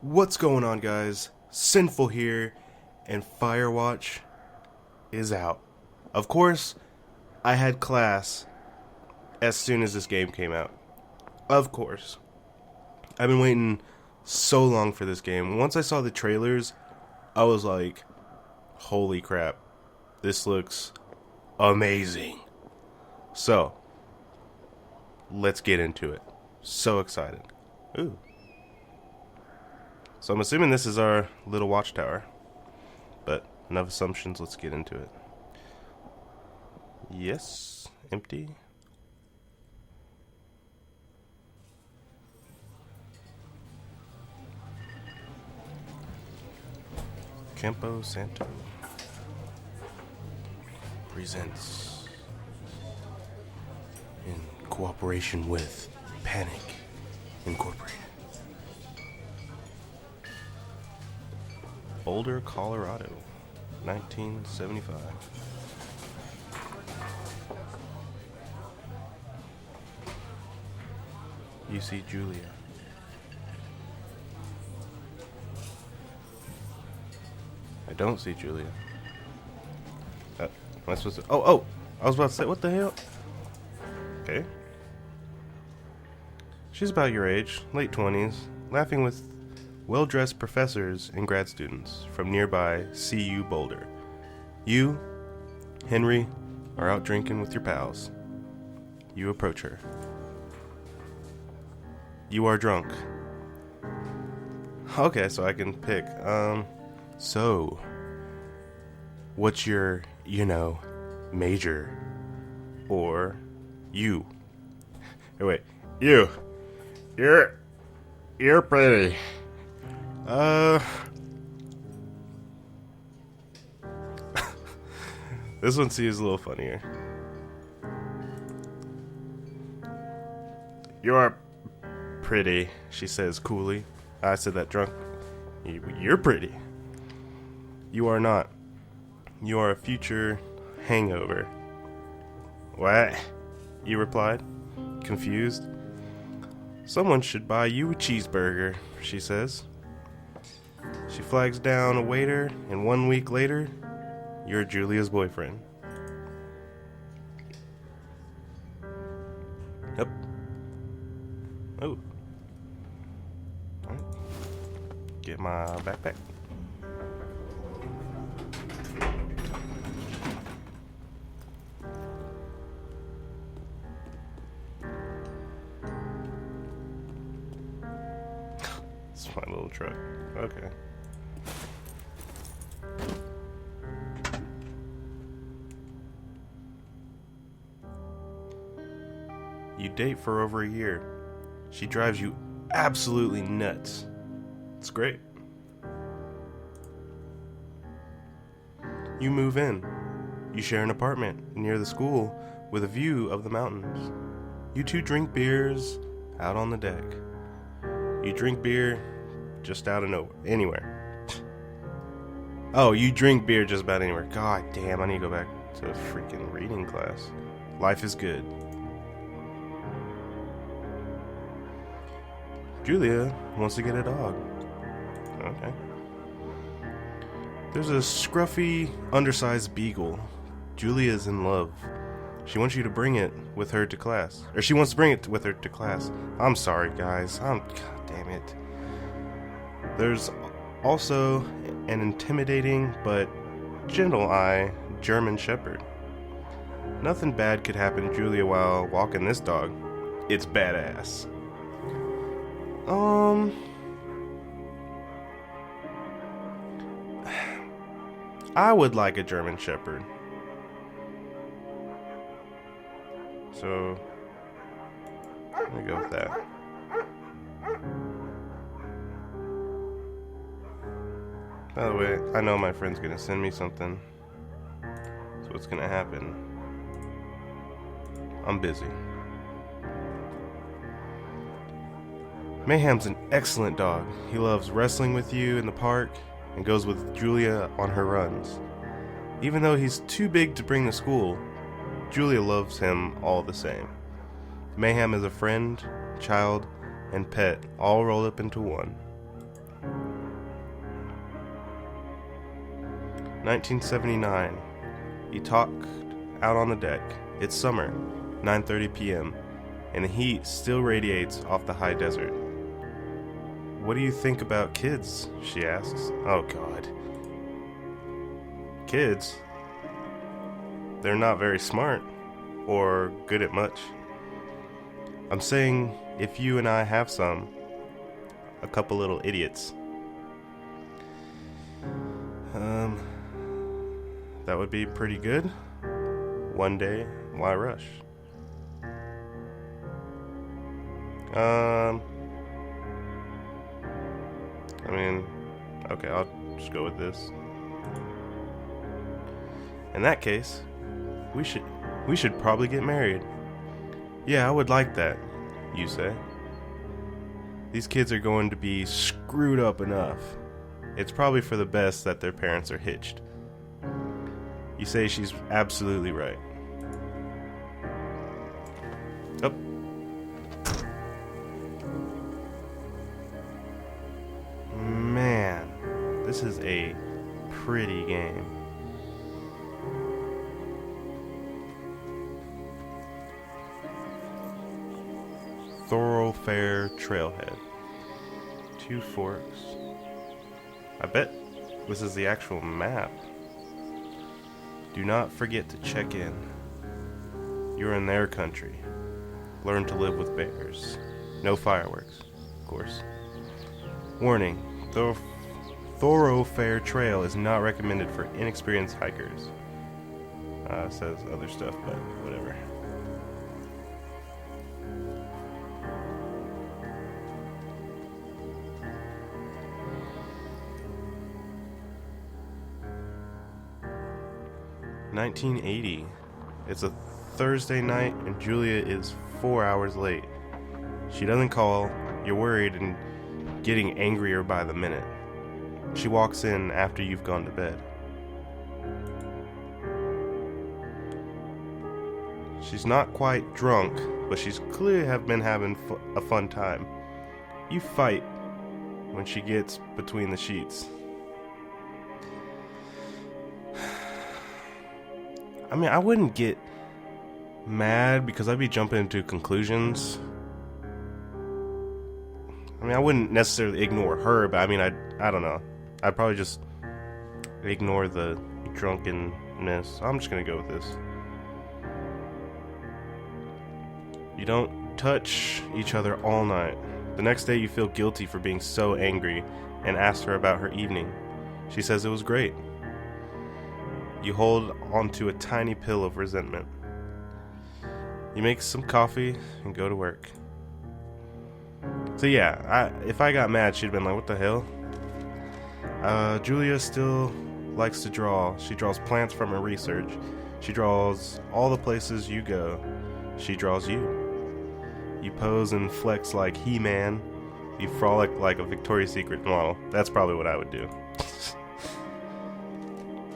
What's going on, guys? Sinful here, and Firewatch is out. Of course, I had class as soon as this game came out. Of course. I've been waiting so long for this game. Once I saw the trailers, I was like, holy crap, this looks amazing. So, let's get into it. So excited. Ooh. So I'm assuming this is our little watchtower. But enough assumptions, let's get into it. Yes, empty. Campo Santo presents in cooperation with Panic Incorporated. Boulder, Colorado, 1975. You see Julia. I don't see Julia. Am I supposed to? Oh! I was about to say, what the hell? Okay. She's about your age, late 20s, laughing with well-dressed professors and grad students from nearby CU Boulder. You, Henry, are out drinking with your pals. You approach her. You are drunk. Okay, so I can pick. So, what's your, major? Or you? Hey, wait, you're pretty. This one seems a little funnier. You are pretty, she says coolly. I said that drunk. You're pretty. You are not. You are a future hangover. What? You replied, confused. Someone should buy you a cheeseburger, she says. She flags down a waiter, and 1 week later, you're Julia's boyfriend. Yep. Oh. Alright. Get my backpack. It's my little truck. Okay. You date for over a year. She drives you absolutely nuts. It's great. You move in. You share an apartment near the school with a view of the mountains. You two drink beers out on the deck. You drink beer just out of nowhere. Anywhere. Oh, you drink beer just about anywhere. God damn, I need to go back to a freaking reading class. Life is good. Julia wants to get a dog. Okay. There's a scruffy, undersized beagle. Julia's in love. She wants you to bring it with her to class. Or she wants to bring it with her to class. I'm sorry, guys. God damn it. There's also an intimidating but gentle-eye German Shepherd. Nothing bad could happen to Julia while walking this dog. It's badass. I would like a German Shepherd. So, let me go with that. By the way, I know my friend's gonna send me something. So what's gonna happen? I'm busy. Mayhem's an excellent dog. He loves wrestling with you in the park and goes with Julia on her runs. Even though he's too big to bring to school, Julia loves him all the same. Mayhem is a friend, child, and pet all rolled up into one. 1979. You talked out on the deck. It's summer, 9:30 p.m., and the heat still radiates off the high desert. What do you think about kids? She asks. Oh, God. Kids? They're not very smart or good at much. I'm saying if you and I have some, a couple little idiots. That would be pretty good. One day, why rush? Okay, I'll just go with this. In that case, we should probably get married. Yeah, I would like that, you say. These kids are going to be screwed up enough. It's probably for the best that their parents are hitched. You say she's absolutely right. Oh. Man, this is a pretty game. Thoroughfare Trailhead. 2 forks. I bet this is the actual map. Do not forget to check in. You're in their country. Learn to live with bears. No fireworks, of course. Warning, Thoroughfare Trail is not recommended for inexperienced hikers. It says other stuff, but whatever. $19.80. It's a Thursday night and Julia is 4 hours late. She doesn't call, you're worried and getting angrier by the minute. She walks in after you've gone to bed. She's not quite drunk, but she's clearly have been having a fun time. You fight when she gets between the sheets. I mean, I wouldn't get mad because I'd be jumping into conclusions. I mean, I wouldn't necessarily ignore her, but I mean, I don't know. I'd probably just ignore the drunkenness. I'm just gonna go with this. You don't touch each other all night. The next day you feel guilty for being so angry and ask her about her evening. She says it was great. You hold onto a tiny pill of resentment. You make some coffee and go to work. So yeah, if I got mad, she'd been like, what the hell? Julia still likes to draw. She draws plants from her research. She draws all the places you go. She draws you. You pose and flex like He-Man. You frolic like a Victoria's Secret model. That's probably what I would do.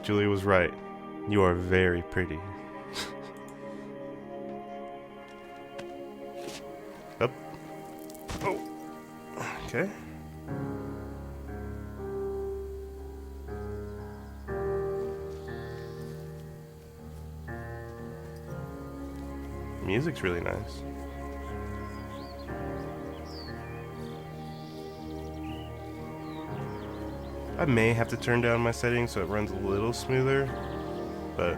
Julia was right. You are very pretty. Up. Oh. Okay. Music's really nice. I may have to turn down my settings so it runs a little smoother, but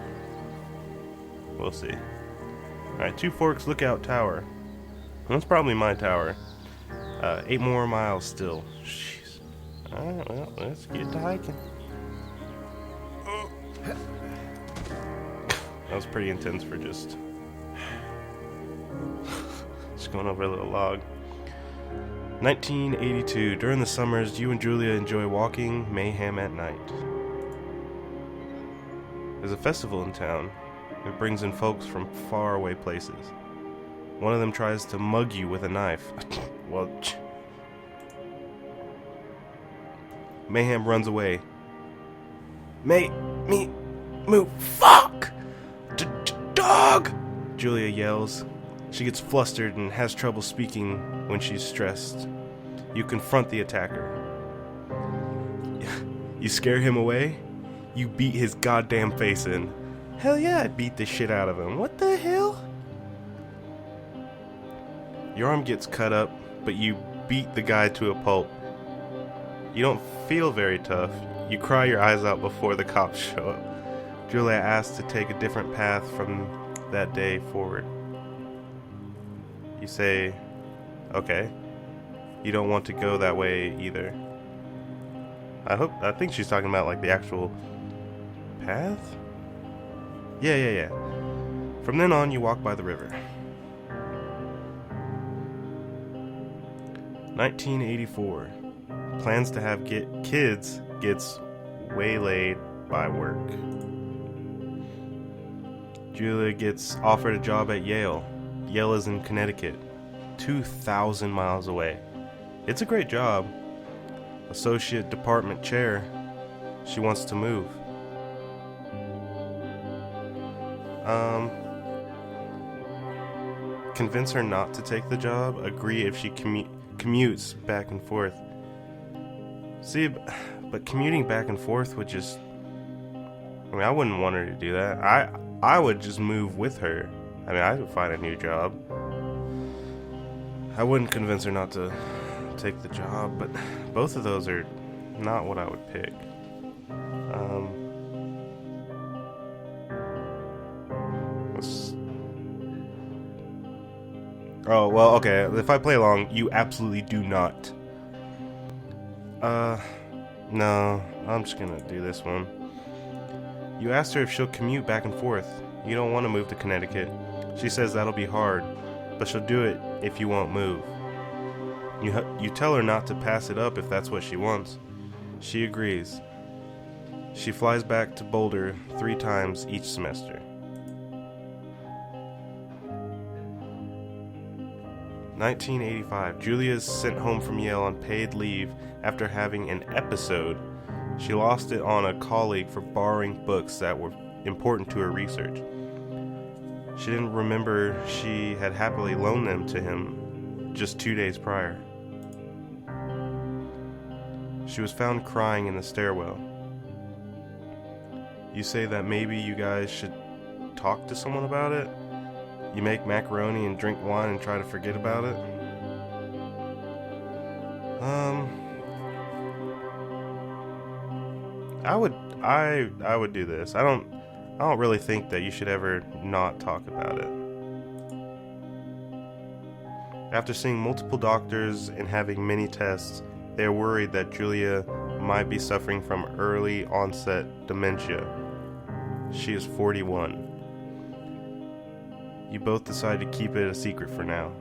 we'll see. Alright, 2 Forks Lookout Tower. That's probably my tower. 8 more miles still. Jeez. Alright, well, let's get to hiking. That was pretty intense for just going over a little log. 1982. During the summers, you and Julia enjoy walking mayhem at night. There's a festival in town. It brings in folks from faraway places. One of them tries to mug you with a knife. Well, Mayhem runs away. Me, move, fuck! Dog! Julia yells. She gets flustered and has trouble speaking when she's stressed. You confront the attacker. You scare him away? You beat his goddamn face in. Hell yeah, I'd beat the shit out of him. What the hell? Your arm gets cut up, but you beat the guy to a pulp. You don't feel very tough. You cry your eyes out before the cops show up. Julia asks to take a different path from that day forward. You say, okay. You don't want to go that way either. I think she's talking about like the actual path? Yeah. From then on, you walk by the river. 1984. Plans to have kids gets waylaid by work. Julia gets offered a job at Yale. Yale is in Connecticut, 2,000 miles away. It's a great job. Associate department chair. She wants to move. Convince her not to take the job. Agree if she commutes back and forth. See, but commuting back and forth would just... I mean, I wouldn't want her to do that. I would just move with her. I mean, I would find a new job. I wouldn't convince her not to take the job, but both of those are not what I would pick. Oh, well, okay. If I play along, you absolutely do not. No. I'm just gonna do this one. You asked her if she'll commute back and forth. You don't want to move to Connecticut. She says that'll be hard, but she'll do it if you won't move. You tell her not to pass it up if that's what she wants. She agrees. She flies back to Boulder 3 times each semester. 1985. Julia is sent home from Yale on paid leave after having an episode. She lost it on a colleague for borrowing books that were important to her research. She didn't remember she had happily loaned them to him just 2 days prior. She was found crying in the stairwell. You say that maybe you guys should talk to someone about it? You make macaroni and drink wine and try to forget about it? I would do this. I don't really think that you should ever not talk about it. After seeing multiple doctors and having many tests, they are worried that Julia might be suffering from early onset dementia. She is 41. You both decide to keep it a secret for now.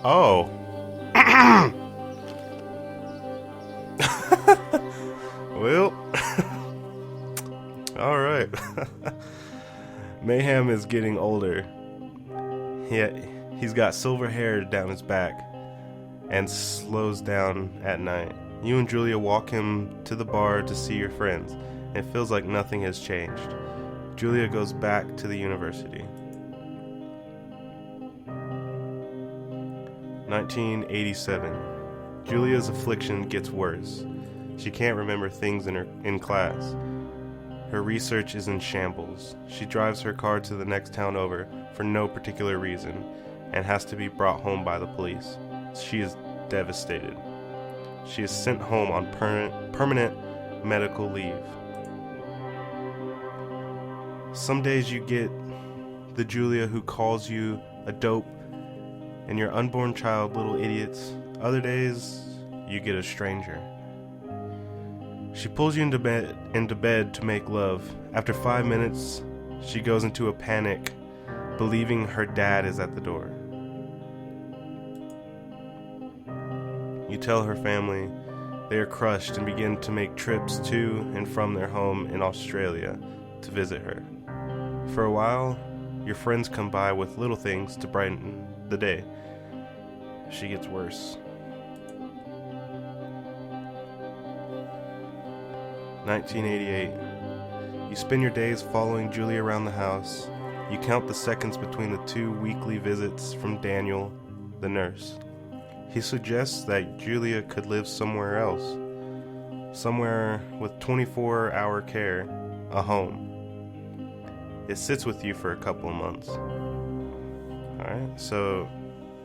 Oh. Well. All right. Mayhem is getting older. He's got silver hair down his back and slows down at night. You and Julia walk him to the bar to see your friends. It feels like nothing has changed. Julia goes back to the university. 1987. Julia's affliction gets worse. She can't remember things in class. Her research is in shambles. She drives her car to the next town over for no particular reason and has to be brought home by the police. She is devastated. She is sent home on permanent medical leave. Some days you get the Julia who calls you a dope and your unborn child little idiots. Other days you get a stranger. She pulls you into bed to make love. After 5 minutes, she goes into a panic, believing her dad is at the door. You tell her family. They are crushed and begin to make trips to and from their home in Australia to visit her. For a while, your friends come by with little things to brighten the day. She gets worse. 1988. You spend your days following Julia around the house. You count the seconds between the 2 weekly visits from Daniel, the nurse. He suggests that Julia could live somewhere else. Somewhere with 24-hour care, a home. It sits with you for a couple of months. Alright, so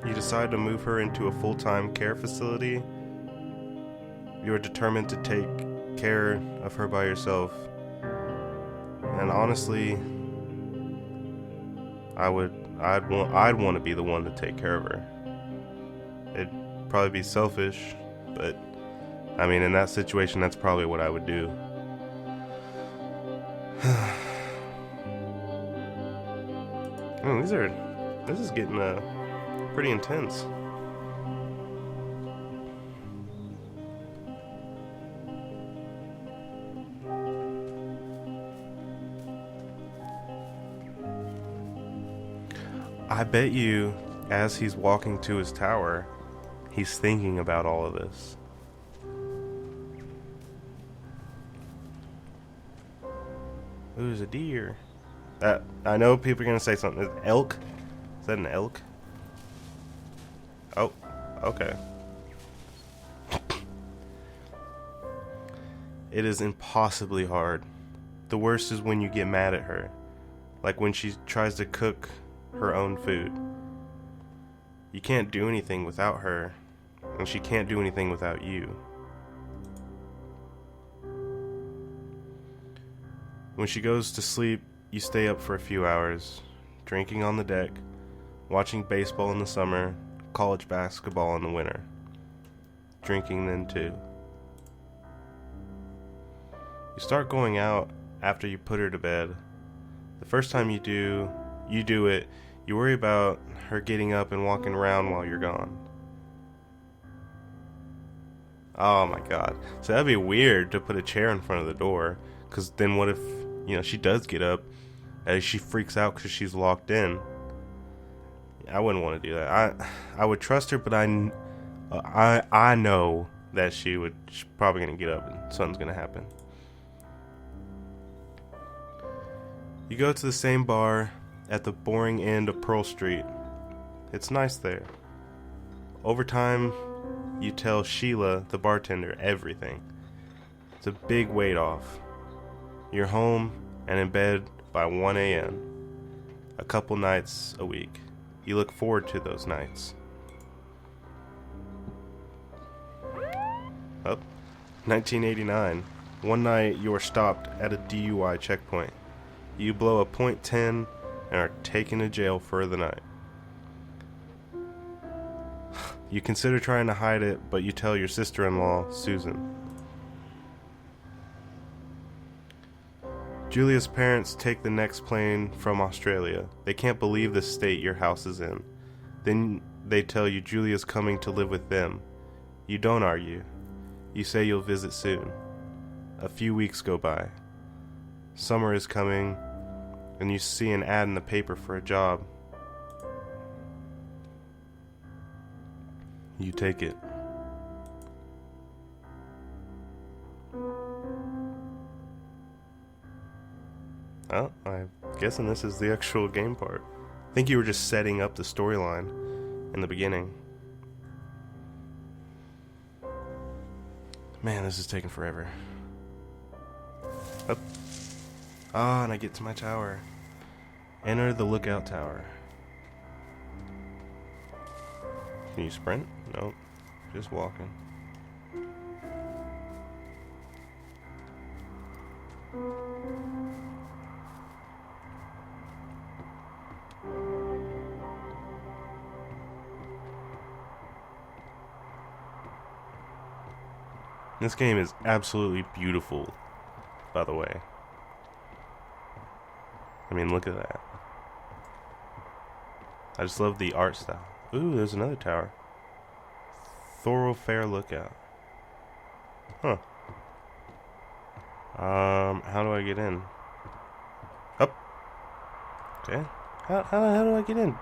you decide to move her into a full-time care facility. You are determined to take care of her by yourself. And honestly, I'd want to be the one to take care of her. It'd probably be selfish, but I mean, in that situation, that's probably what I would do. Oh, this is getting pretty intense. I bet you, as he's walking to his tower, he's thinking about all of this. Ooh, there's a deer. I know people are gonna say something. Elk? Is that an elk? Oh, okay. It is impossibly hard. The worst is when you get mad at her. Like when she tries to cook her own food. You can't do anything without her, and she can't do anything without you. When she goes to sleep, you stay up for a few hours, drinking on the deck, watching baseball in the summer, college basketball in the winter. Drinking then too. You start going out after you put her to bed. The first time you do it, you worry about her getting up and walking around while you're gone. Oh my god. So that'd be weird to put a chair in front of the door, because then what if, she does get up and she freaks out because she's locked in? I wouldn't want to do that. I would trust her, but I know that she's probably going to get up and something's going to happen. You go to the same bar at the boring end of Pearl Street. It's nice there. Over time, you tell Sheila, the bartender, everything. It's a big weight off. You're home and in bed by 1 a.m. A couple nights a week. You look forward to those nights. Oh, 1989. One night you are stopped at a DUI checkpoint. You blow a .10 and are taken to jail for the night. You consider trying to hide it, but you tell your sister-in-law, Susan. Julia's parents take the next plane from Australia. They can't believe the state your house is in. Then they tell you Julia's coming to live with them. You don't argue. You say you'll visit soon. A few weeks go by. Summer is coming, and you see an ad in the paper for a job. You take it. Well, I'm guessing this is the actual game part. I think you were just setting up the storyline in the beginning. Man, this is taking forever. Up. Ah, and I get to my tower. Enter the lookout tower. Can you sprint? Nope. Just walking. This game is absolutely beautiful, by the way. I mean, look at that. I just love the art style. Ooh, there's another tower. Thoroughfare Lookout. Huh. How do I get in? Up. Okay. How do I get in?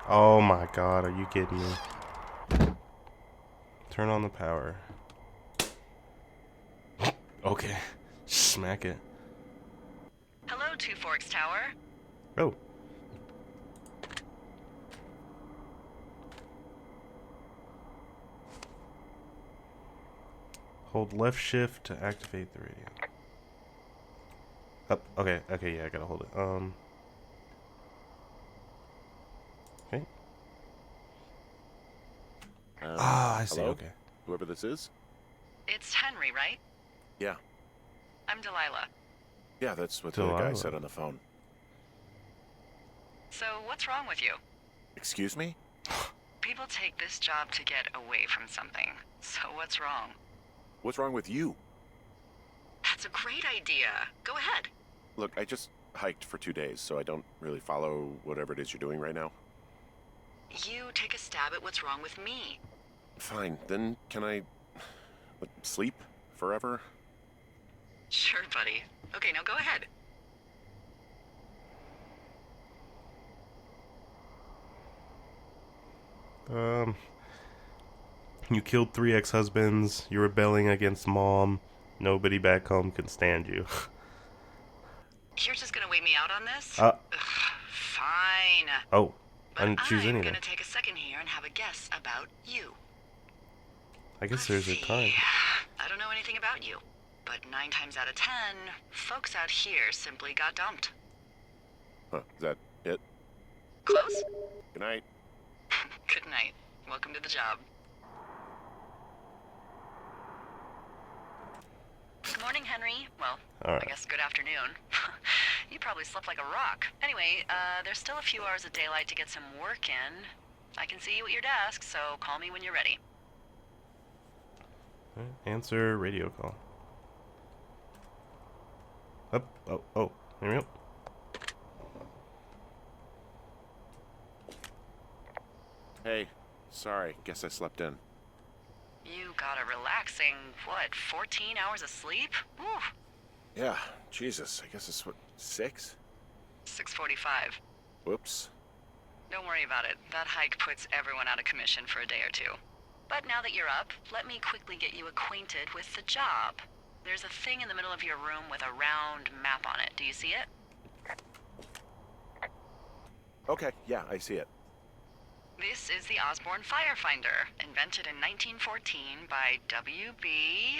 Oh my god, are you kidding me? Turn on the power. Okay. Smack it. Hello, Two Forks Tower. Oh. Hold left shift to activate the radio. Up. Okay, yeah, I gotta hold it. Okay. I see, Hello? okay. Whoever this is? It's Henry, right? Yeah. I'm Delilah. Yeah, that's what the Delilah. guy said on the phone. So, what's wrong with you? Excuse me? People take this job to get away from something. So, what's wrong? What's wrong with you? That's a great idea. Go ahead. Look, I just hiked for 2 days, so I don't really follow whatever it is you're doing right now. You take a stab at what's wrong with me. Fine, then can I sleep forever? Sure, buddy. Okay, now go ahead. You killed 3 ex-husbands. You're rebelling against mom. Nobody back home can stand you. You're just gonna wait me out on this? Ugh, fine. oh, But I didn't choose I'm anything. gonna take a second here and have a guess about you. I guess Let's there's a see. time. I don't know anything about you, but 9 times out of 10, folks out here simply got dumped. Huh, is that it? Close? Good night. Good night. Welcome to the job. Good morning, Henry. Well, Alright. I guess good afternoon. You probably slept like a rock. Anyway, there's still a few hours of daylight to get some work in. I can see you at your desk, so call me when you're ready. Answer radio call. Up, oh, here we go. Hey, sorry, guess I slept in. You got a relaxing, 14 hours of sleep? Whew. Yeah, Jesus, I guess it's what, 6? 6:45. Whoops. Don't worry about it. That hike puts everyone out of commission for a day or two. But now that you're up, let me quickly get you acquainted with the job. There's a thing in the middle of your room with a round map on it. Do you see it? Okay, yeah, I see it. This is the Osborne Firefinder, invented in 1914 by W.B.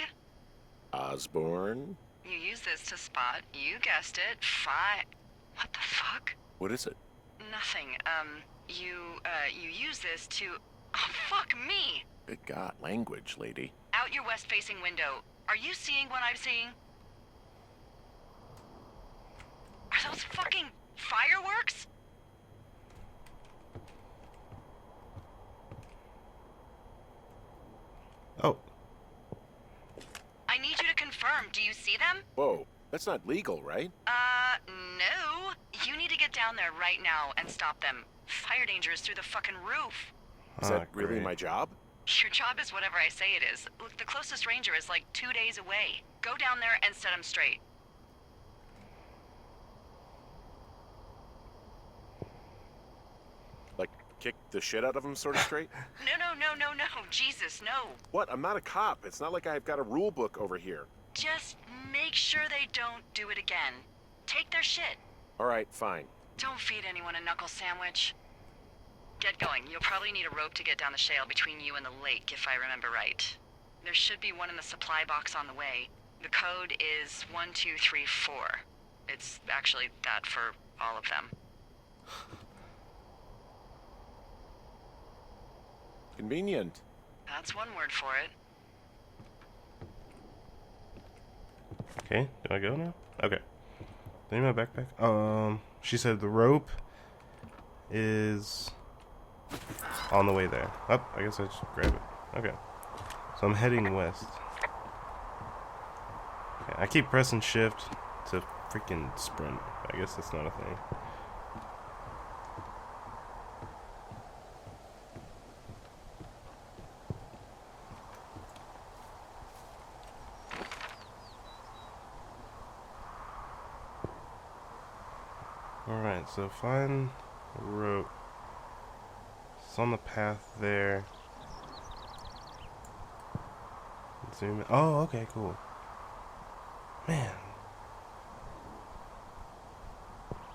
Osborne? You use this to spot, you guessed it, What the fuck? What is it? Nothing. You use this to... Oh, fuck me! Good God, language, lady. Out your west-facing window. Are you seeing what I'm seeing? Are those fucking fireworks? Oh, I need you to confirm. Do you see them? Whoa, that's not legal, right? No. You need to get down there right now and stop them. Fire danger is through the fucking roof. Is that really great. my job? Your job is whatever I say it is. Look, the closest ranger is like 2 days away. Go down there and set him straight. Like, kick the shit out of him sort of straight? No. Jesus, no. What? I'm not a cop. It's not like I've got a rule book over here. Just make sure they don't do it again. Take their shit. All right, fine. Don't feed anyone a knuckle sandwich. Get going. You'll probably need a rope to get down the shale between you and the lake, if I remember right. There should be one in the supply box on the way. The code is 1234. It's actually that for all of them. Convenient. That's one word for it. okay. Do I go now? Okay. Do I need my backpack? She said the rope is on the way there. Up. I guess I just grab it. Okay. So I'm heading west. Okay, I keep pressing shift to freaking sprint. I guess that's not a thing. Alright, so find the rope. It's on the path there. Zoom in. Oh, okay, cool. Man.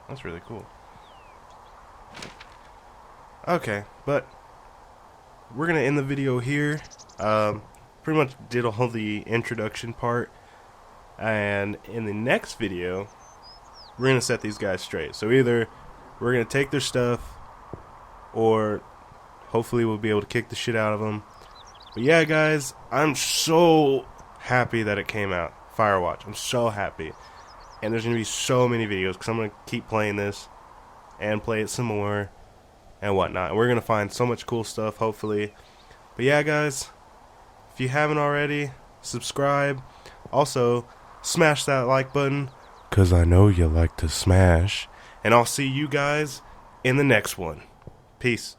That's really cool. Okay, but we're gonna end the video here. Pretty much did all the introduction part, and in the next video, we're gonna set these guys straight. So either we're gonna take their stuff, or hopefully we'll be able to kick the shit out of them. But yeah, guys, I'm so happy that it came out. Firewatch. I'm so happy. And there's going to be so many videos because I'm going to keep playing this and play it some more and whatnot. We're going to find so much cool stuff, hopefully. But yeah, guys, if you haven't already, subscribe. Also, smash that like button because I know you like to smash. And I'll see you guys in the next one. Peace.